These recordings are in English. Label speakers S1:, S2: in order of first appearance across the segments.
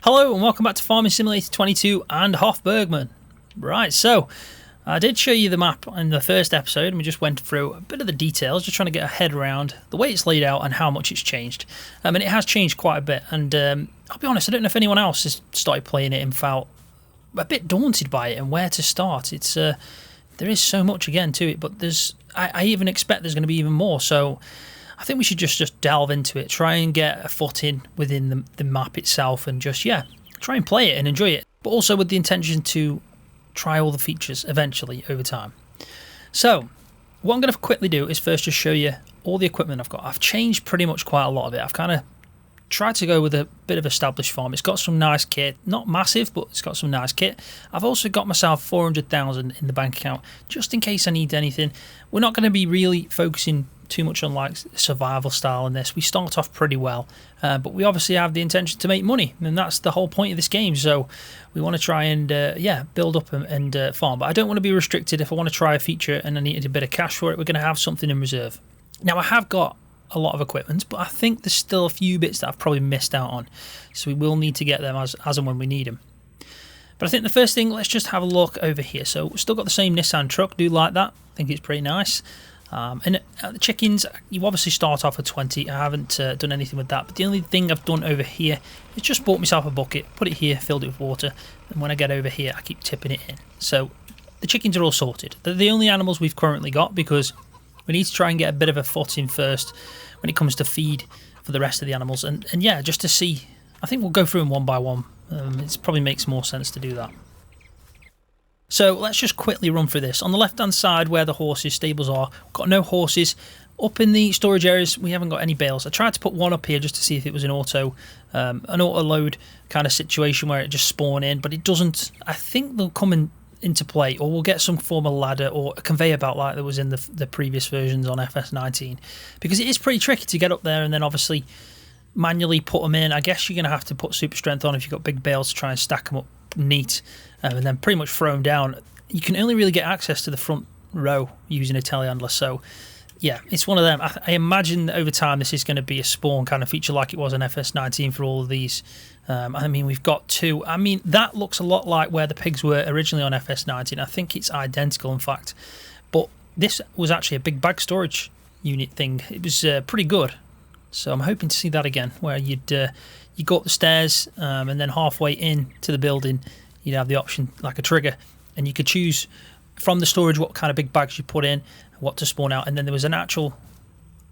S1: Hello and welcome back to Farming Simulator 22 and Hof Bergmann. Right, so I did show you the map in the first episode and we just went through a bit of the details, just trying to get a head around the way it's laid out and how much it's changed. And it has changed quite a bit, and I'll be honest, I don't know if anyone else has started playing it and felt a bit daunted by it and where to start. It's there is so much again to it, but I even expect there's going to be even more, so I think we should just delve into it, try and get a foot in within the map itself and just, try and play it and enjoy it, but also with the intention to try all the features eventually over time. So what I'm going to quickly do is first just show you all the equipment I've got. I've changed pretty much quite a lot of it. I've kind of tried to go with a bit of established farm. It's got some nice kit, not massive, but it's got some nice kit. I've also got myself 400,000 in the bank account just in case I need anything. We're not going to be really focusing too much on like survival style in this. We start off pretty well, but we obviously have the intention to make money, and that's the whole point of this game. So we want to try and build up and farm, but I don't want to be restricted. If I want to try a feature and I needed a bit of cash for it, we're going to have something in reserve. Now I have got a lot of equipment, but I think there's still a few bits that I've probably missed out on, so we will need to get them as and when we need them. But I think the first thing, let's just have a look over here. So we've still got the same Nissan truck, do like that, I think it's pretty nice. And the chickens, you obviously start off with 20. I haven't done anything with that, but the only thing I've done over here is just bought myself a bucket, put it here, filled it with water, and when I get over here I keep tipping it in. So the chickens are all sorted. They're the only animals we've currently got because we need to try and get a bit of a foot in first when it comes to feed for the rest of the animals, and just to see. I think we'll go through them one by one. It probably makes more sense to do that. So let's just quickly run through this. On the left hand side where the horses stables are, we've got no horses. Up in the storage areas we haven't got any bales. I tried to put one up here just to see if it was an auto load kind of situation where it just spawn in, but it doesn't. I think they'll come into play, or we'll get some form of ladder or a conveyor belt like there was in the previous versions on FS19, because it is pretty tricky to get up there and then obviously manually put them in. I guess you're going to have to put super strength on if you've got big bales to try and stack them up neat, and then pretty much throw them down. You can only really get access to the front row using a telehandler, so yeah, it's one of them. I imagine that over time this is going to be a spawn kind of feature like it was on FS19 for all of these. I mean, we've got two. I mean, that looks a lot like where the pigs were originally on FS19. I think it's identical, in fact. But this was actually a big bag storage unit thing. It was pretty good. So I'm hoping to see that again, where you go up the stairs and then halfway in to the building, you'd have the option like a trigger, and you could choose from the storage what kind of big bags you put in, what to spawn out, and then there was an actual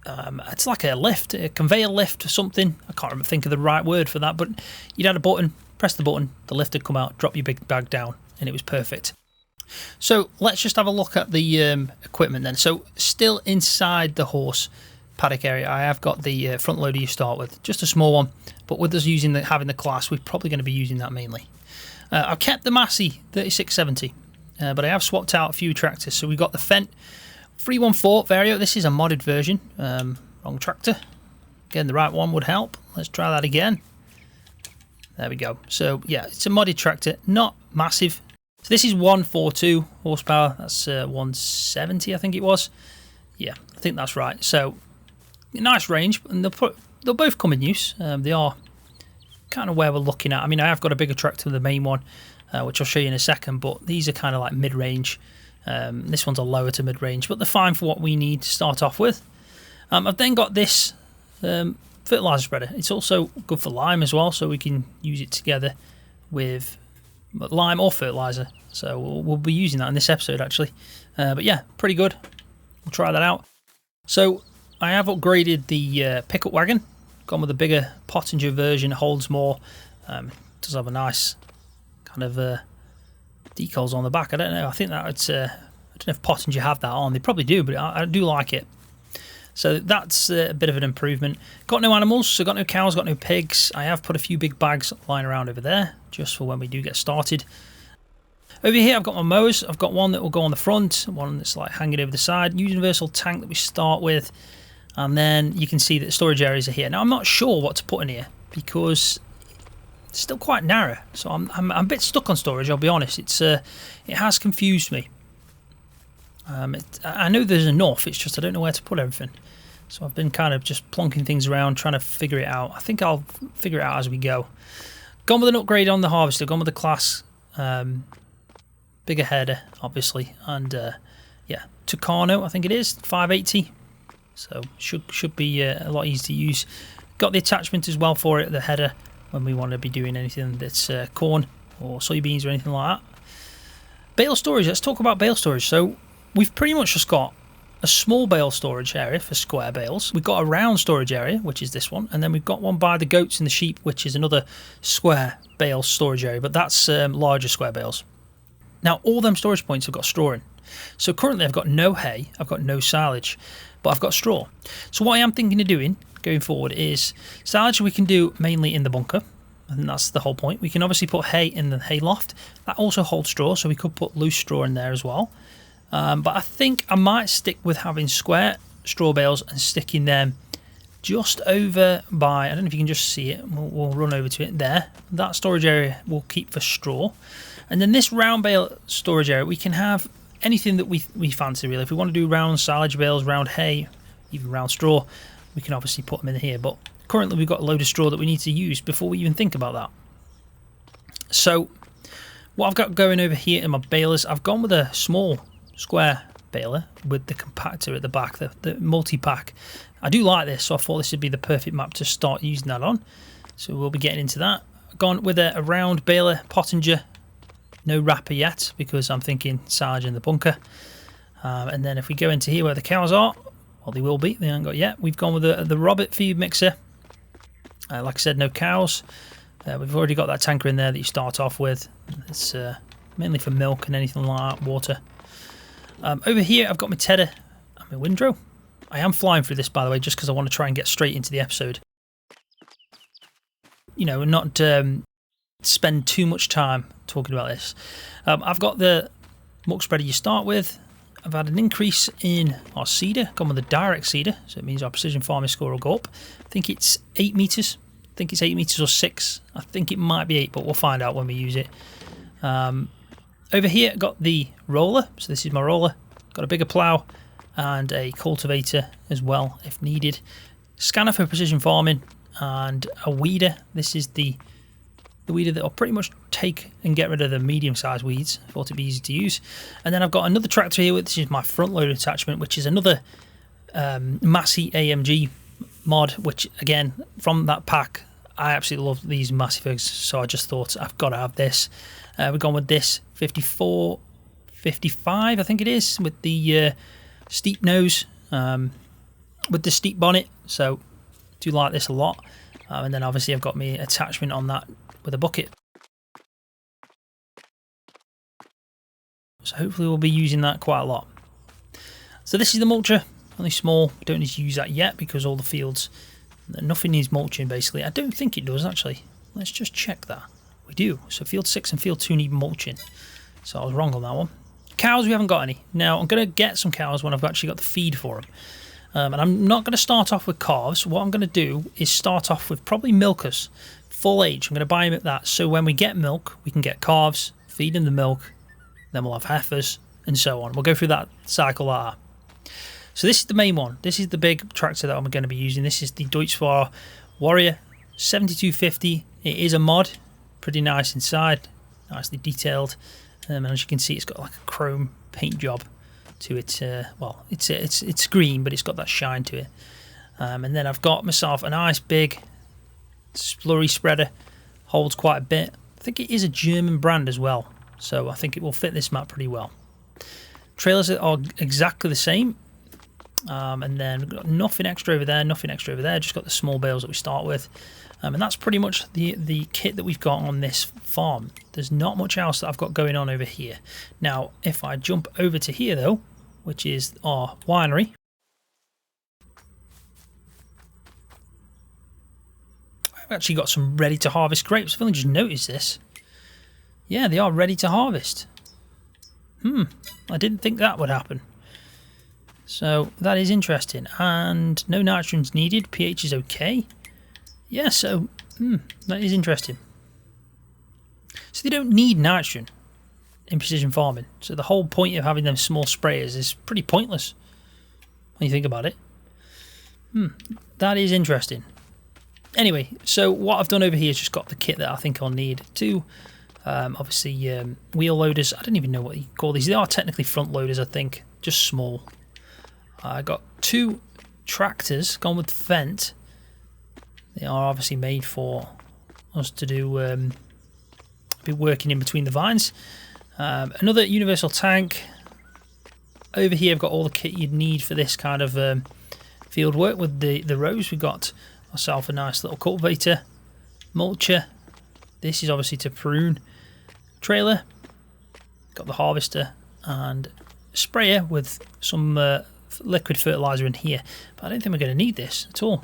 S1: it's like a lift, a conveyor lift or something. I can't think of the right word for that, but you'd had a button, press the button, the lift would come out, drop your big bag down, and it was perfect. So let's just have a look at the equipment then. So still inside the horse paddock area, I have got the front loader you start with, just a small one, but with us having the class, we're probably going to be using that mainly. I've kept the Massey 3670, but I have swapped out a few tractors. So we've got the Fendt 314 Vario. This is a modded version. Wrong tractor. Again, the right one would help. Let's try that again. There we go. So yeah, it's a modded tractor, not massive. So this is 142 horsepower. That's 170, I think it was. Yeah, I think that's right. So nice range, and they'll both come in use. They are kind of where we're looking at. I mean, I have got a bigger tractor than the main one, which I'll show you in a second, but these are kind of like mid-range. This one's a lower to mid-range, but they're fine for what we need to start off with. I've then got this fertilizer spreader. It's also good for lime as well, so we can use it together with lime or fertilizer. So we'll be using that in this episode actually. But yeah, pretty good. We'll try that out. So I have upgraded the pickup wagon, gone with a bigger Pottinger version. It holds more. Does have a nice kind of decals on the back. I don't know. I think that it's. I don't know if Pottinger have that on. They probably do, but I do like it. So that's a bit of an improvement. Got no animals, so got no cows, got no pigs. I have put a few big bags lying around over there just for when we do get started. Over here I've got my mowers. I've got one that will go on the front, one that's like hanging over the side. Universal tank that we start with, and then you can see that the storage areas are here. Now I'm not sure what to put in here because it's still quite narrow, so I'm a bit stuck on storage. I'll be honest. It has confused me. I know there's enough. It's just I don't know where to put everything. So I've been kind of just plonking things around, trying to figure it out. I think I'll figure it out as we go. Gone with an upgrade on the harvester, gone with the class, bigger header, obviously, and yeah, Tucano, I think it is, 580. So should be a lot easier to use. Got the attachment as well for it, the header, when we want to be doing anything that's corn or soybeans or anything like that. Bale storage, let's talk about bale storage. So we've pretty much just got a small bale storage area for square bales. We've got a round storage area, which is this one, and then we've got one by the goats and the sheep, which is another square bale storage area, but that's larger square bales. Now all them storage points have got straw in. So currently I've got no hay, I've got no silage, but I've got straw. So what I am thinking of doing going forward is silage we can do mainly in the bunker, and that's the whole point. We can obviously put hay in the hay loft. That also holds straw, so we could put loose straw in there as well. But I think I might stick with having square straw bales and sticking them just over by, I don't know if you can just see it, we'll run over to it there. That storage area we'll keep for straw. And then this round bale storage area, we can have anything that we fancy really. If we want to do round silage bales, round hay, even round straw, we can obviously put them in here. But currently we've got a load of straw that we need to use before we even think about that. So what I've got going over here in my balers, I've gone with a small square baler with the compactor at the back, the multi-pack. I do like this, so I thought this would be the perfect map to start using that on. So we'll be getting into that. Gone with a round baler Pottinger, no wrapper yet because I'm thinking silage in the bunker. And then if we go into here where the cows are, well, they will be, they haven't got yet. We've gone with the Robert feed mixer. Like I said, no cows. We've already got that tanker in there that you start off with. It's mainly for milk and anything like that, water. Over here I've got my Tedder and my windrow. I am flying through this, by the way, just because I want to try and get straight into the episode. You know, and not spend too much time talking about this. I've got the muck spreader you start with. I've had an increase in our seeder, gone with the direct seeder, so it means our precision farming score will go up. I think it's 8 meters. I think it's 8 meters or 6. I think it might be 8, but we'll find out when we use it. Over here, I've got the roller. So this is my roller. Got a bigger plough and a cultivator as well, if needed. Scanner for precision farming and a weeder. This is the weeder that will pretty much take and get rid of the medium-sized weeds. I thought it'd be easy to use. And then I've got another tractor here, which is my front-loader attachment, which is another Massey AMG mod, which, again, from that pack, I absolutely love these Massey figs, so I just thought I've got to have this. We've gone with this 54, 55, I think it is, with the steep nose, with the steep bonnet, so do like this a lot. And then obviously I've got my attachment on that with a bucket. So hopefully we'll be using that quite a lot. So this is the mulcher, only small. We don't need to use that yet because all the fields, nothing needs mulching basically. I don't think it does actually. Let's just check that. We do. So field 6 and field 2 need mulching. So I was wrong on that one. Cows, we haven't got any. Now I'm going to get some cows when I've actually got the feed for them. And I'm not going to start off with calves. What I'm going to do is start off with probably milkers, full age. I'm going to buy them at that. So when we get milk, we can get calves, feed them the milk, then we'll have heifers, and so on. We'll go through that cycle like that. So this is the main one. This is the big tractor that I'm going to be using. This is the Deutz Warrior 7250. It is a mod, pretty nice inside, nicely detailed. And as you can see, it's got like a chrome paint job to it. Well, it's green, but it's got that shine to it. And then I've got myself a nice big slurry spreader, holds quite a bit. I think it is a German brand as well, so I think it will fit this map pretty well. Trailers are exactly the same. And then we've got nothing extra over there, nothing extra over there, just got the small bales that we start with. And that's pretty much the kit that we've got on this farm. There's not much else that I've got going on over here. Now, if I jump over to here though, which is our winery, I've actually got some ready to harvest grapes. I've only just noticed this. Yeah, they are ready to harvest. I didn't think that would happen. So that is interesting, and no nitrogen's needed. pH is okay. Yeah, so that is interesting. So they don't need nitrogen in precision farming. So the whole point of having them small sprayers is pretty pointless when you think about it. That is interesting. Anyway, so what I've done over here is just got the kit that I think I'll need. Two, obviously, wheel loaders. I don't even know what you call these. They are technically front loaders, I think, just small. I got 2 tractors gone with vent. They are obviously made for us to do be working in between the vines. Another universal tank. Over here I've got all the kit you'd need for this kind of field work with the rows. We've got myself a nice little cultivator, mulcher. This is obviously to prune. Trailer. Got the harvester and sprayer with some liquid fertilizer in here. But I don't think we're going to need this at all,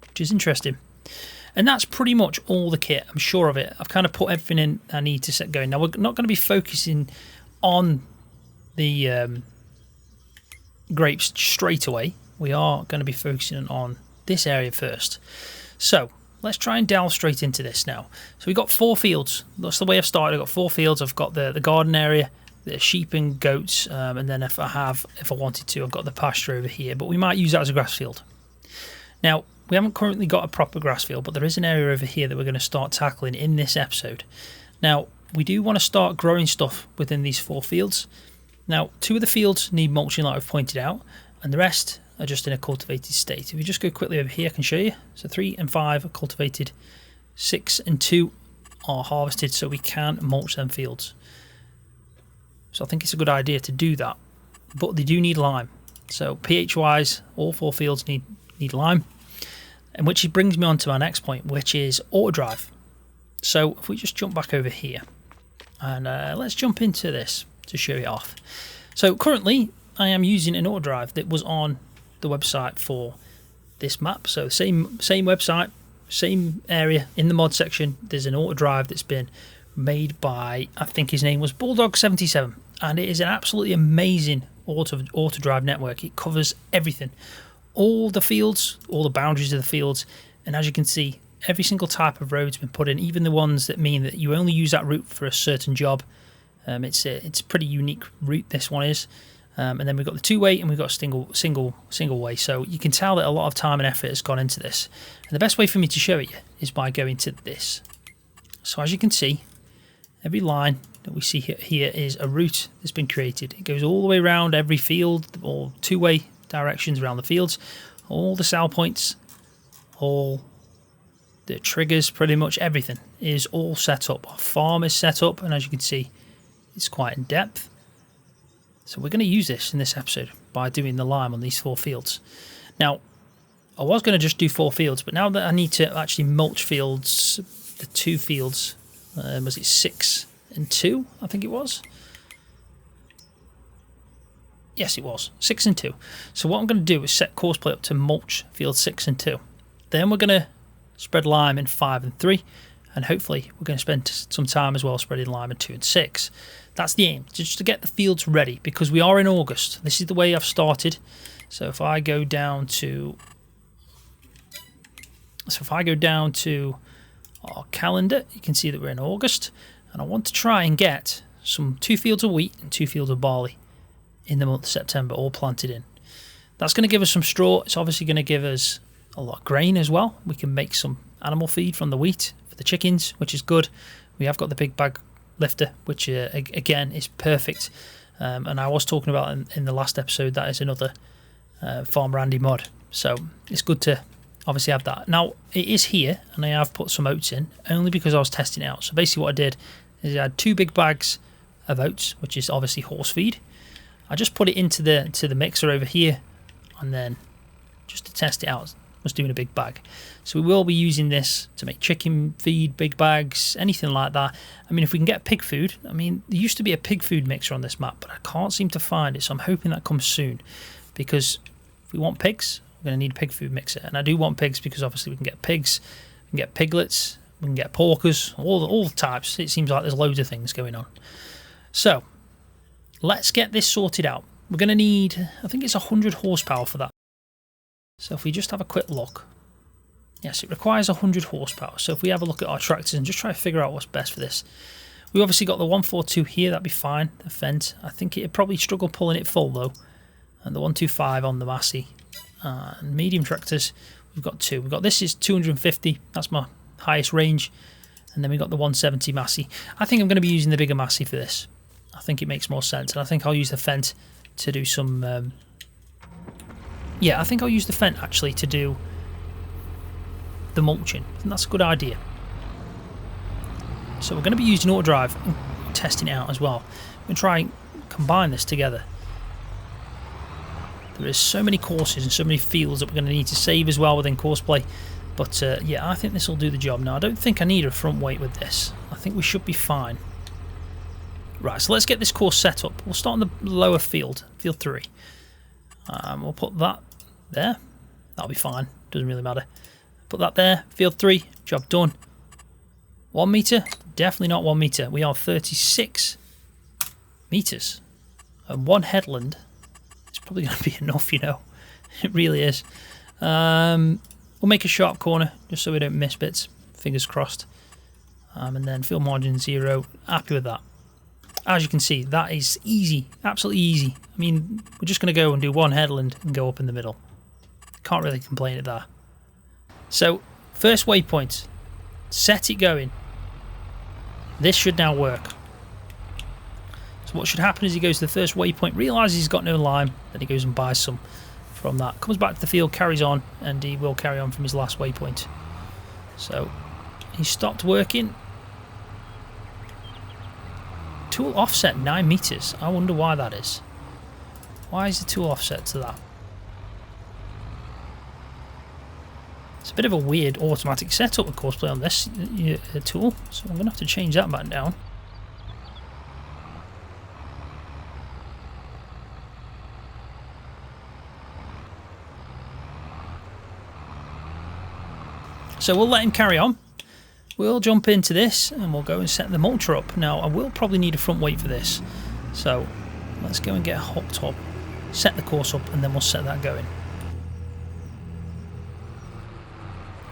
S1: which is interesting. And that's pretty much all the kit. I'm sure of it. I've kind of put everything in I need to set going. Now, we're not going to be focusing on the grapes straight away. We are going to be focusing on this area first. So let's try and delve straight into this now. So we've got 4 fields. That's the way I've started. I've got 4 fields. I've got the garden area, the sheep and goats, and then if I wanted to, I've got the pasture over here. But we might use that as a grass field. Now, we haven't currently got a proper grass field, but there is an area over here that we're going to start tackling in this episode. Now, we do want to start growing stuff within these 4 fields. Now, 2 of the fields need mulching, like I've pointed out, and the rest are just in a cultivated state. If you just go quickly over here, I can show you. So 3 and 5 are cultivated, 6 and 2 are harvested, so we can mulch them fields. So I think it's a good idea to do that, but they do need lime. So pH-wise, all 4 fields need lime. And which brings me on to our next point, which is Autodrive. So if we just jump back over here, and let's jump into this to show it off. So currently, I am using an Autodrive that was on the website for this map. So same website, same area in the mod section. There's an Autodrive that's been made by, I think his name was Bulldog77, and it is an absolutely amazing Autodrive network. It covers everything. All the fields, all the boundaries of the fields, and as you can see, every single type of road's been put in, even the ones that mean that you only use that route for a certain job. It's a pretty unique route, this one is. And then we've got the 2-way and we've got a single way. So you can tell that a lot of time and effort has gone into this. And the best way for me to show it you is by going to this. So as you can see, every line that we see here is a route that's been created. It goes all the way around every field, or 2-way directions around the fields, all the sell points, all the triggers, pretty much everything is all set up. Our farm is set up, and as you can see, it's quite in depth. So we're going to use this in this episode by doing the lime on these 4 fields. Now, I was going to just do 4 fields, but now that I need to actually mulch fields, the 2 fields, was it 6 and 2? I think it was. Yes, it was 6 and 2. So what I'm going to do is set course play up to mulch field 6 and 2. Then we're going to spread lime in 5 and 3, and hopefully we're going to spend some time as well spreading lime in 2 and 6. That's the aim, just to get the fields ready, because we are in August. This is the way I've started. So if I go down to our calendar, you can see that we're in August, and I want to try and get some 2 fields of wheat and 2 fields of barley in the month of September, all planted in. That's going to give us some straw. It's obviously going to give us a lot of grain as well. We can make some animal feed from the wheat for the chickens, which is good. We have got the big bag lifter, which again is perfect. And I was talking about in the last episode, that is another Farmer Andy mod. So it's good to obviously have that. Now it is here, and I have put some oats in only because I was testing it out. So basically what I did is I had 2 big bags of oats, which is obviously horse feed. I just put it into the mixer over here, and then just to test it out, was doing a big bag. So we will be using this to make chicken feed, big bags, anything like that. I mean, if we can get pig food, I mean, there used to be a pig food mixer on this map, but I can't seem to find it, so I'm hoping that comes soon, because if we want pigs, we're going to need a pig food mixer. And I do want pigs because obviously we can get pigs, we can get piglets, we can get porkers, all the types. It seems like there's loads of things going on. So let's get this sorted out. We're going to need, I think it's 100 horsepower for that. So if we just have a quick look, yes, it requires 100 horsepower. So if we have a look at our tractors and just try to figure out what's best for this. We obviously got the 142 here, that'd be fine, the Fendt. I think it'd probably struggle pulling it full though. And the 125 on the Massey. And medium tractors, we've got two. We've got this is 250, that's my highest range, and then we've got the 170 Massey. I think I'm going to be using the bigger Massey for this. I think it makes more sense, and I think I'll use the Fent to do some... yeah, I think I'll use the Fent actually to do the mulching. I think that's a good idea. So we're going to be using Autodrive and testing it out as well. We're going to try and combine this together. There is so many courses and so many fields that we're going to need to save as well within Courseplay. But yeah, I think this will do the job. Now, I don't think I need a front weight with this. I think we should be fine. Right, so let's get this course set up. We'll start on the lower field, field 3. We'll put that there. That'll be fine. Doesn't really matter. Put that there. Field 3. Job done. 1 meter? Definitely not 1 meter. We are 36 meters. And 1 headland is probably going to be enough, you know. It really is. We'll make a sharp corner just so we don't miss bits. Fingers crossed. And then field margin 0. Happy with that. As you can see, that is easy. Absolutely easy. I mean, we're just going to go and do 1 headland and go up in the middle. Can't really complain at that. So, first waypoint. Set it going. This should now work. So what should happen is he goes to the first waypoint, realises he's got no lime, then he goes and buys some from that. Comes back to the field, carries on, and he will carry on from his last waypoint. So, he stopped working. Tool offset 9 meters. I wonder why that is. Why is the tool offset to that? It's a bit of a weird automatic setup with Courseplay on this tool, so I'm going to have to change that back down. So we'll let him carry on. We'll jump into this and we'll go and set the mulcher up. Now, I will probably need a front weight for this, so let's go and get hooked up, set the course up, and then we'll set that going.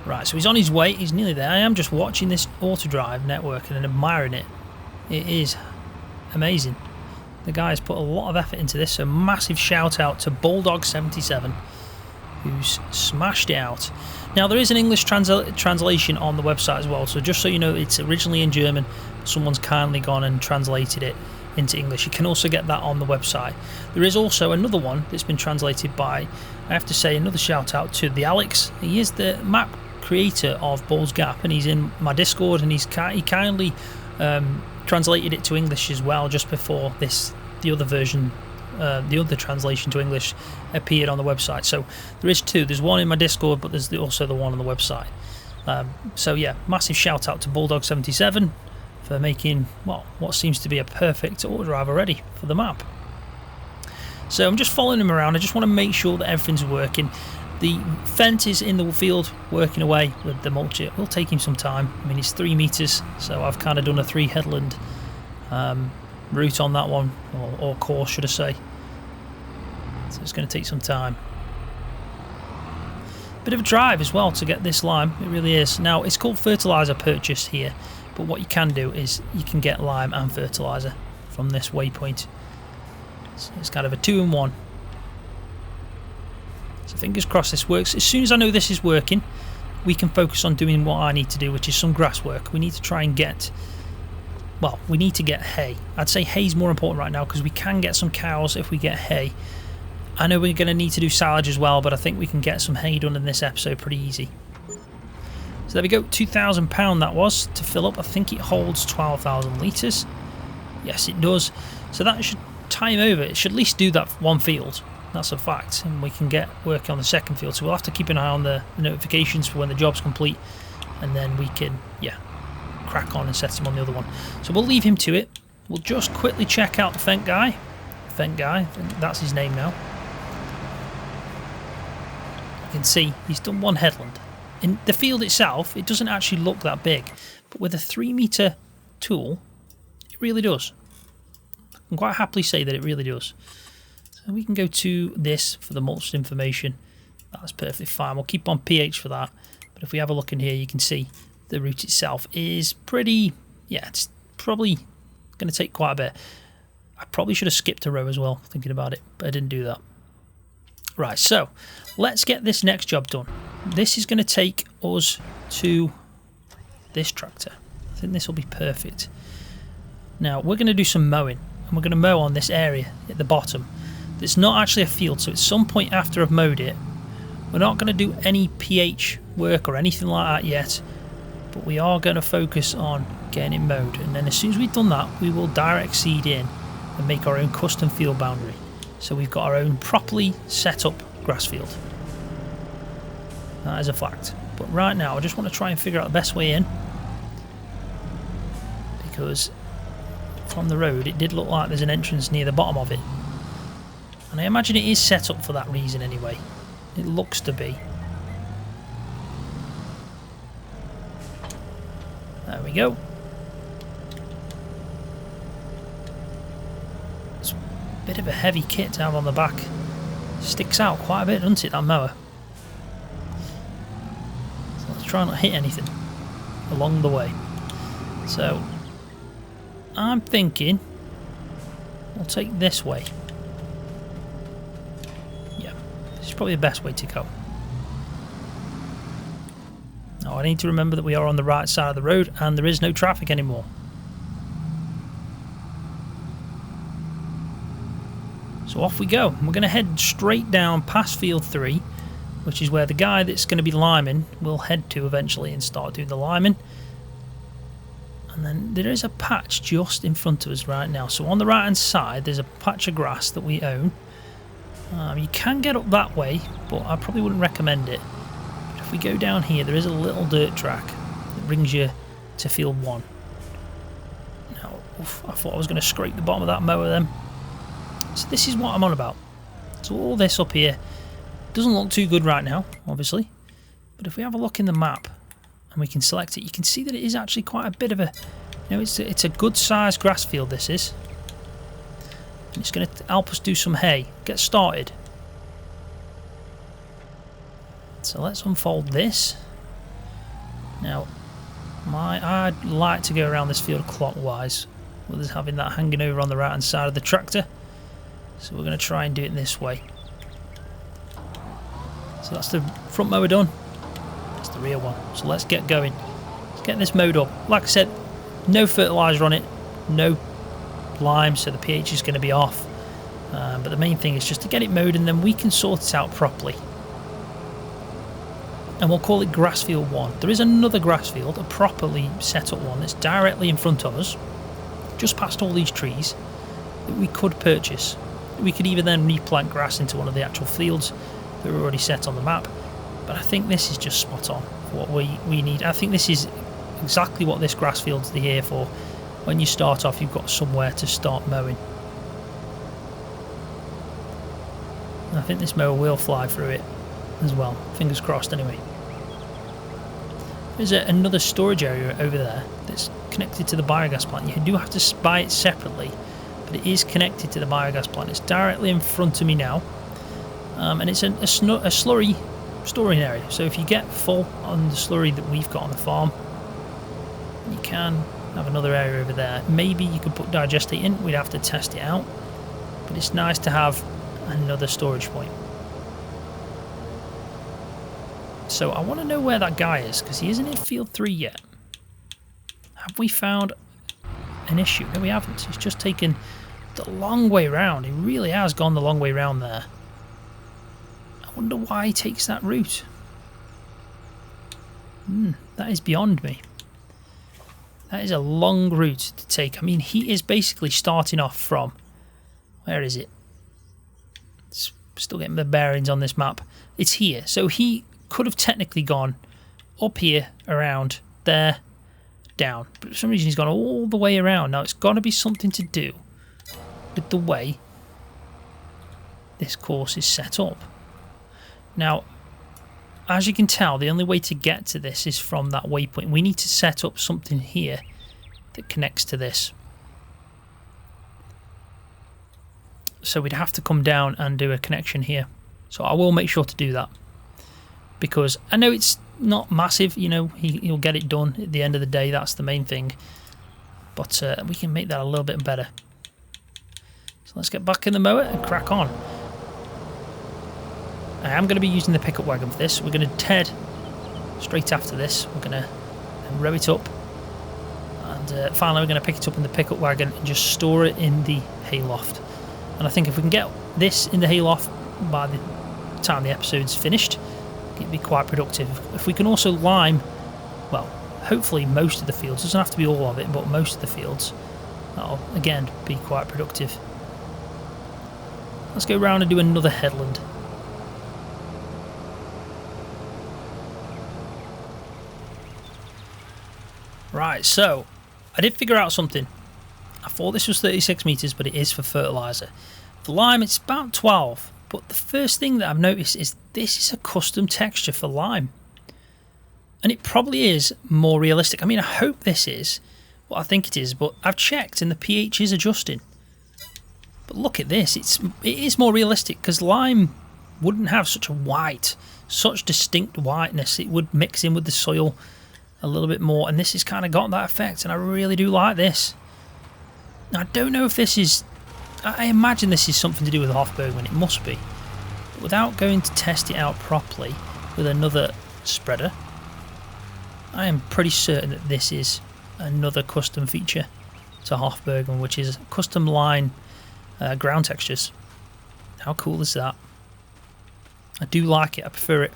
S1: Right, so he's on his way, he's nearly there. I am just watching this Autodrive network and admiring it. It is amazing. The guy's put a lot of effort into this, so massive shout out to Bulldog77, who's smashed it out. Now, there is an English translation on the website as well, so just so you know, it's originally in German, someone's kindly gone and translated it into English. You can also get that on the website. There is also another one that's been translated by, I have to say, another shout out to the Alex. He is the map creator of Balls Gap, and he's in my Discord, and he kindly translated it to English as well just before the other version, the other translation to English appeared on the website. So there is two. There's one in my Discord, but there's also the one on the website. So yeah, massive shout out to Bulldog77 for making, well, what seems to be a perfect Autodrive already for the map. So I'm just following him around. I just want to make sure that everything's working. The Fent is in the field working away with the mulcher. It will take him some time. I mean, it's 3 meters, so I've kind of done a 3 headland route on that one, or course should I say. So it's going to take some time. Bit of a drive as well to get this lime, it really is. Now, it's called fertiliser purchase here, but what you can do is you can get lime and fertiliser from this waypoint. So it's kind of a 2-in-1. So fingers crossed this works. As soon as I know this is working, we can focus on doing what I need to do, which is some grass work. We need to try and get, well, we need to get hay. I'd say hay's more important right now because we can get some cows if we get hay. I know we're going to need to do silage as well, but I think we can get some hay done in this episode pretty easy. So there we go, £2,000 that was to fill up. I think it holds 12,000 litres. Yes, it does. So that should time over. It should at least do that one field. That's a fact, and we can get working on the second field. So we'll have to keep an eye on the notifications for when the job's complete, and then we can, yeah, crack on and set him on the other one. So we'll leave him to it. We'll just quickly check out the Fent guy. Fent guy, I think that's his name now. You can see he's done 1 headland. In the field itself, it doesn't actually look that big, but with a 3-meter tool, it really does. I can quite happily say that it really does. So we can go to this for the mulched information. That's perfectly fine. We'll keep on pH for that. But if we have a look in here, you can see the route itself is pretty, yeah, it's probably going to take quite a bit. I probably should have skipped a row as well, thinking about it, but I didn't do that. Right, so let's get this next job done. This is going to take us to this tractor. I think this will be perfect. Now, we're going to do some mowing, and we're going to mow on this area at the bottom. It's not actually a field, so at some point after I've mowed it, we're not going to do any pH work or anything like that yet, but we are going to focus on getting it mowed, and then as soon as we've done that, we will direct seed in and make our own custom field boundary. So we've got our own properly set up grass field. That is a fact. But right now I just want to try and figure out the best way in, because from the road it did look like there's an entrance near the bottom of it, and I imagine it is set up for that reason anyway. It looks to be. There we go. It's a bit of a heavy kit to have on the back. Sticks out quite a bit, doesn't it, that mower? So let's try not to hit anything along the way. So I'm thinking we'll take this way. Yeah, this is probably the best way to go. Now I need to remember that we are on the right side of the road and there is no traffic anymore. So off we go. We're going to head straight down past field 3, which is where the guy that's going to be liming will head to eventually and start doing the liming. And then there is a patch just in front of us right now. So on the right hand side there's a patch of grass that we own. You can get up that way, but I probably wouldn't recommend it. But if we go down here, there is a little dirt track that brings you to field 1. Now, oof, I thought I was going to scrape the bottom of that mower then. So this is what I'm on about. So all this up here doesn't look too good right now, obviously. But if we have a look in the map and we can select it, you can see that it is actually quite a bit of a, you know, it's a good sized grass field, this is. And it's going to help us do some hay, get started. So let's unfold this. Now, I'd like to go around this field clockwise, with us having that hanging over on the right hand side of the tractor. So we're going to try and do it this way. So that's the front mower done. That's the rear one. So let's get going. Let's get this mowed up. Like I said, no fertiliser on it, no lime, so the pH is going to be off. But the main thing is just to get it mowed, and then we can sort it out properly. And we'll call it grass field 1. There is another grass field, a properly set up one, that's directly in front of us, just past all these trees, that we could purchase. We could either then replant grass into one of the actual fields that are already set on the map, but I think this is just spot on for what we need. I think this is exactly what this grass field's here for. When you start off, you've got somewhere to start mowing. And I think this mower will fly through it as well, fingers crossed anyway. There's another storage area over there that's connected to the biogas plant. You do have to buy it separately, but it is connected to the biogas plant. It's directly in front of me now, and it's a slurry storing area. So if you get full on the slurry that we've got on the farm, you can have another area over there. Maybe you could put digestate in, we'd have to test it out, but it's nice to have another storage point. So I want to know where that guy is, because he isn't in field 3 yet. Have we found an issue? No, we haven't. He's just taken the long way round. He really has gone the long way round there. I wonder why he takes that route. That is beyond me. That is a long route to take. I mean, he is basically starting off from... Where is it? Still getting the bearings on this map. It's here. So he could have technically gone up here, around there, down. But for some reason he's gone all the way around. Now it's got to be something to do with the way this course is set up. Now, as you can tell, the only way to get to this is from that waypoint. We need to set up something here that connects to this. So we'd have to come down and do a connection here. So I will make sure to do that, because I know it's not massive, you know, he'll get it done at the end of the day, that's the main thing. But we can make that a little bit better. So let's get back in the mower and crack on. I am going to be using the pickup wagon for this. We're going to TED straight after this. We're going to row it up, and finally we're going to pick it up in the pickup wagon and just store it in the hayloft. And I think if we can get this in the hayloft by the time the episode's finished, it'd be quite productive. If we can also lime, well, hopefully most of the fields, doesn't have to be all of it, but most of the fields, that'll again be quite productive. Let's go around and do another headland. Right, so I did figure out something. I thought this was 36 meters, but it is for fertilizer. For lime, it's about 12. But the first thing that I've noticed is this is a custom texture for lime. And it probably is more realistic. I mean, I hope this is what I think it is, but I've checked and the pH is adjusting. But look at this, it is more realistic, because lime wouldn't have such a white, such distinct whiteness. It would mix in with the soil a little bit more, and this has kind of got that effect, and I really do like this. Now, I don't know if this is, I imagine this is something to do with the Hof Bergmann, it must be. But without going to test it out properly with another spreader, I am pretty certain that this is another custom feature to Hof Bergmann, which is custom line ground textures. How cool is that? I do like it, I prefer it.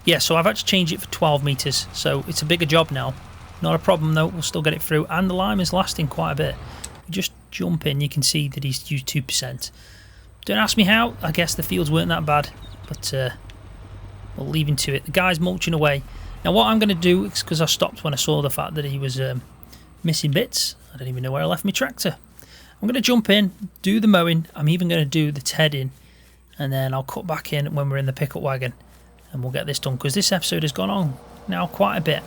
S1: Yeah, so I've actually changed it for 12 meters, so it's a bigger job now. Not a problem though, we'll still get it through, and the lime is lasting quite a bit. We just jump in, you can see that he's used 2%. Don't ask me how, I guess the fields weren't that bad, but we'll leave him to it. The guy's mulching away. Now what I'm going to do, is because I stopped when I saw the fact that he was missing bits, I don't even know where I left my tractor. I'm going to jump in, do the mowing, I'm even going to do the tedding, and then I'll cut back in when we're in the pickup wagon. And we'll get this done, because this episode has gone on now quite a bit.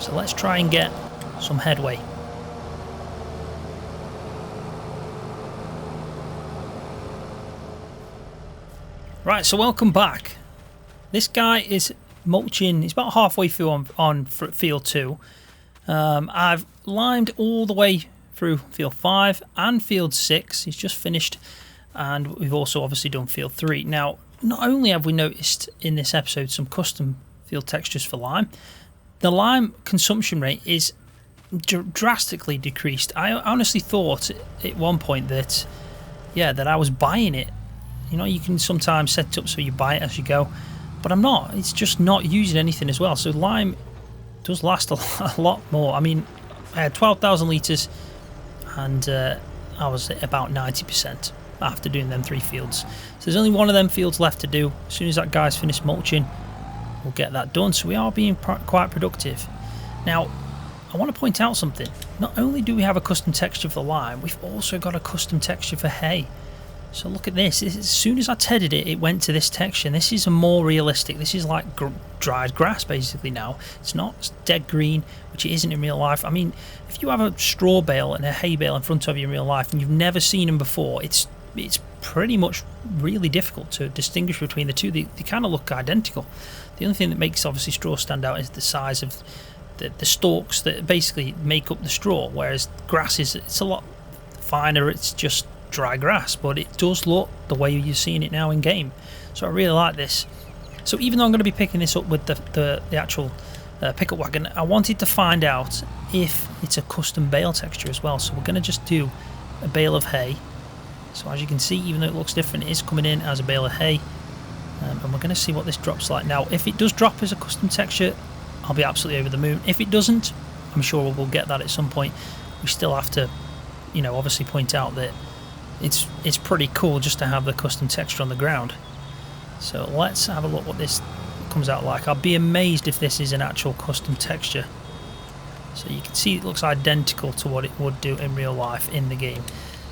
S1: So let's try and get some headway. Right, so welcome back. This guy is mulching, he's about halfway through on field 2. I've limed all the way through field 5 and field 6. He's just finished, and we've also obviously done field 3. Now, not only have we noticed in this episode some custom field textures for lime, the lime consumption rate is drastically decreased. I honestly thought at one point that, yeah, that I was buying it. You know, you can sometimes set it up so you buy it as you go, but I'm not. It's just not using anything as well. So lime does last a lot more. I mean, I had 12,000 litres, and I was at about 90%. After doing them 3 fields. So there's only one of them fields left to do. As soon as that guy's finished mulching, we'll get that done. So we are being quite productive. Now, I want to point out something. Not only do we have a custom texture for lime, we've also got a custom texture for hay. So look at this. As soon as I tedded it, it went to this texture. And this is a more realistic. This is like dried grass basically now. It's not dead green, which it isn't in real life. I mean, if you have a straw bale and a hay bale in front of you in real life and you've never seen them before, it's pretty much really difficult to distinguish between the two. They kind of look identical. The only thing that makes obviously straw stand out is the size of the stalks that basically make up the straw, whereas grass it's a lot finer. It's just dry grass, but it does look the way you're seeing it now in game. So I really like this. So even though I'm going to be picking this up with the actual pickup wagon, I wanted to find out if it's a custom bale texture as well. So we're going to just do a bale of hay. So as you can see, even though it looks different, it is coming in as a bale of hay. And we're going to see what this drops like. Now, if it does drop as a custom texture, I'll be absolutely over the moon. If it doesn't, I'm sure we'll get that at some point. We still have to, you know, obviously point out that it's pretty cool just to have the custom texture on the ground. So let's have a look what this comes out like. I'll be amazed if this is an actual custom texture. So you can see it looks identical to what it would do in real life in the game.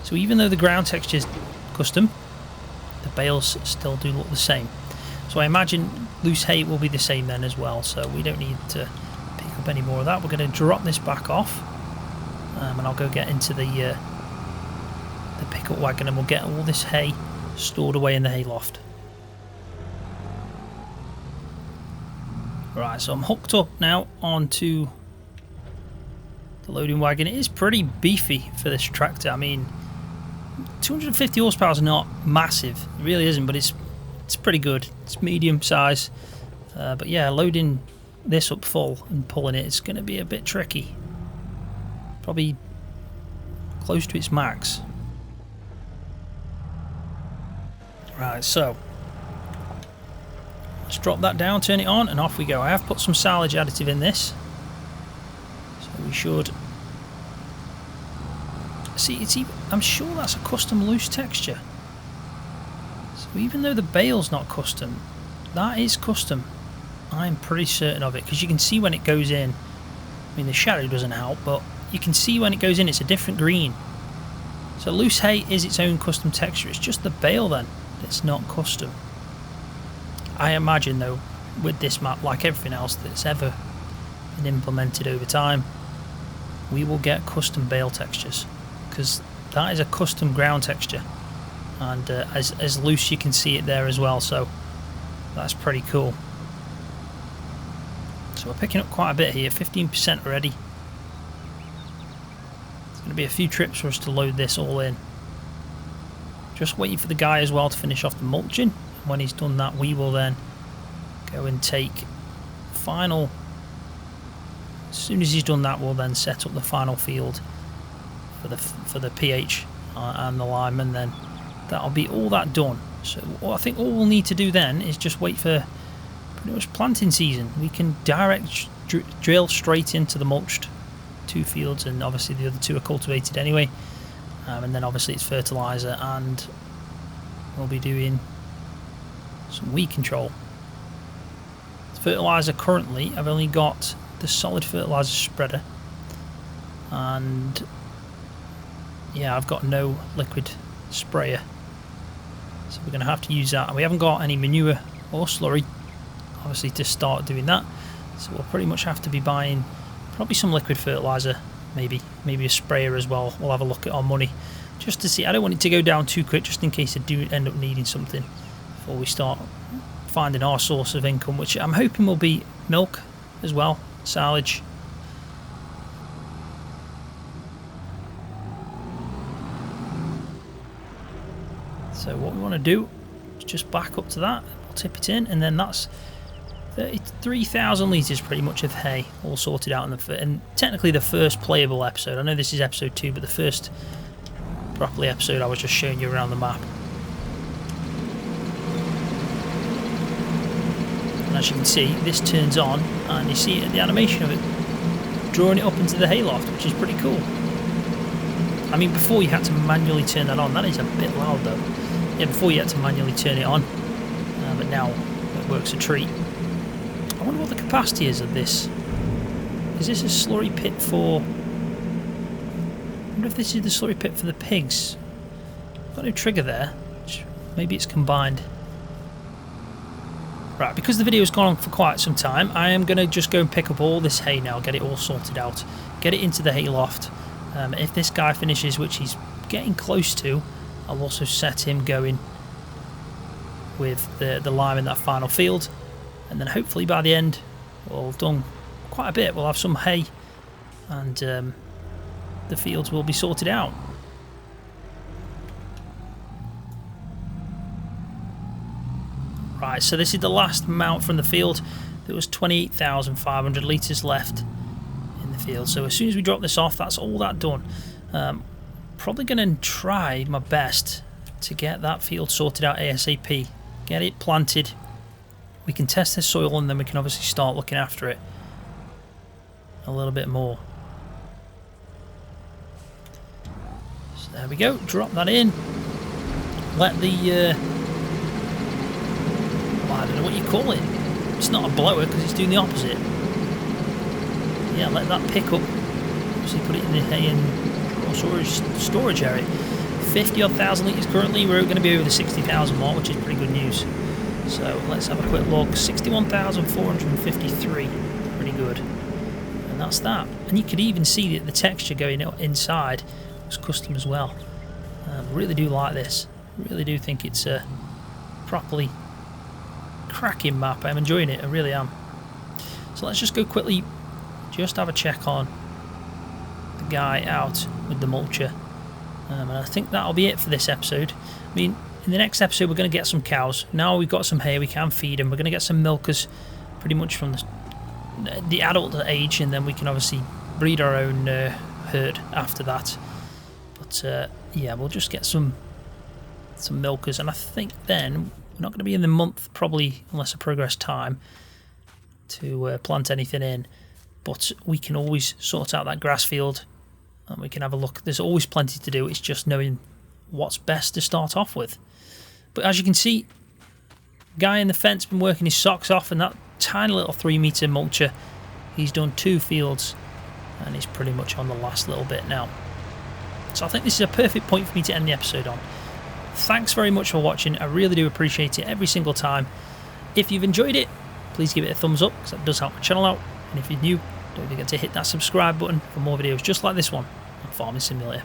S1: So even though the ground texture is custom, the bales still do look the same. So I imagine loose hay will be the same then as well, so we don't need to pick up any more of that. We're going to drop this back off, and I'll go get into the pickup wagon, and we'll get all this hay stored away in the hay loft. Right, so I'm hooked up now onto the loading wagon. It is pretty beefy for this tractor. I mean, 250 horsepower is not massive, it really isn't, but it's it's pretty good. It's medium size, but yeah, loading this up full and pulling it is going to be a bit tricky. Probably close to its max. Right, so let's drop that down, turn it on, and off we go. I have put some silage additive in this, so we should see. It's even, I'm sure that's a custom loose texture. So even though the bale's not custom, that is custom. I'm pretty certain of it, because you can see when it goes in. I mean, the shadow doesn't help, but you can see when it goes in, it's a different green. So loose hay is its own custom texture. It's just the bale then that's not custom. I imagine though, with this map, like everything else that's ever been implemented over time, we will get custom bale textures, because that is a custom ground texture, and as loose you can see it there as well, so that's pretty cool. So we're picking up quite a bit here, 15% already. It's going to be a few trips for us to load this all in. Just waiting for the guy as well to finish off the mulching. When he's done that, we will then go and take final. As soon as he's done that, we'll then set up the final field for the pH and the lime, and then that'll be all that done. So I think all we'll need to do then is just wait for pretty much planting season. We can direct drill straight into the mulched 2 fields, and obviously the other 2 are cultivated anyway, and then obviously it's fertilizer, and we'll be doing some weed control. Fertilizer currently, I've only got the solid fertilizer spreader, and yeah, I've got no liquid sprayer, so we're going to have to use that. And we haven't got any manure or slurry obviously to start doing that, so we'll pretty much have to be buying probably some liquid fertilizer, maybe a sprayer as well. We'll have a look at our money just to see. I don't want it to go down too quick, just in case I do end up needing something before we start finding our source of income, which I'm hoping will be milk as well, silage. So what we want to do is just back up to that, we'll tip it in, and then that's 33,000 litres pretty much of hay all sorted out and technically the first playable episode. I know this is episode 2, but the first properly episode I was just showing you around the map. And as you can see, this turns on, and you see the animation of it drawing it up into the hayloft, which is pretty cool. I mean, before you had to manually turn that on. That is a bit loud though. Yeah, before you had to manually turn it on, but now it works a treat. I wonder what the capacity is of this. Is this a slurry pit for... I wonder if this is the slurry pit for the pigs. Got no trigger there. Maybe it's combined. Right, because the video has gone on for quite some time, I am going to just go and pick up all this hay now, get it all sorted out, get it into the hayloft. If this guy finishes, which he's getting close to, I'll also set him going with the lime in that final field. And then hopefully by the end we'll have done quite a bit. We'll have some hay, and the fields will be sorted out. Right, so this is the last amount from the field. There was 28,500 litres left in the field. So as soon as we drop this off, that's all that done. Probably going to try my best to get that field sorted out ASAP. Get it planted. We can test the soil, and then we can obviously start looking after it a little bit more. So there we go, drop that in. Let the well, I don't know what you call it. It's not a blower because it's doing the opposite. Yeah, let that pick up. Obviously put it in the hay and storage area. 50-odd thousand litres currently. We're going to be over the 60,000 mark, which is pretty good news. So let's have a quick look. 61,453. Pretty good. And that's that. And you could even see that the texture going inside was custom as well. Really do like this. Really do think it's a properly cracking map. I'm enjoying it. I really am. So let's just go quickly, just have a check on the guy out with the mulcher. And I think that'll be it for this episode. I mean, in the next episode we're going to get some cows. Now we've got some hay, we can feed them. We're going to get some milkers pretty much from the adult age, and then we can obviously breed our own herd after that. But yeah, we'll just get some milkers, and I think then we're not going to be in the month probably unless I progress time to plant anything in, but we can always sort out that grass field and we can have a look. There's always plenty to do, it's just knowing what's best to start off with. But as you can see, guy in the fence been working his socks off, and that tiny little 3-meter mulcher, he's done 2 fields and he's pretty much on the last little bit now. So I think this is a perfect point for me to end the episode on. Thanks very much for watching, I really do appreciate it every single time. If you've enjoyed it, please give it a thumbs up because that does help my channel out, and if you're new, don't forget to hit that subscribe button for more videos just like this one on Farming Simulator.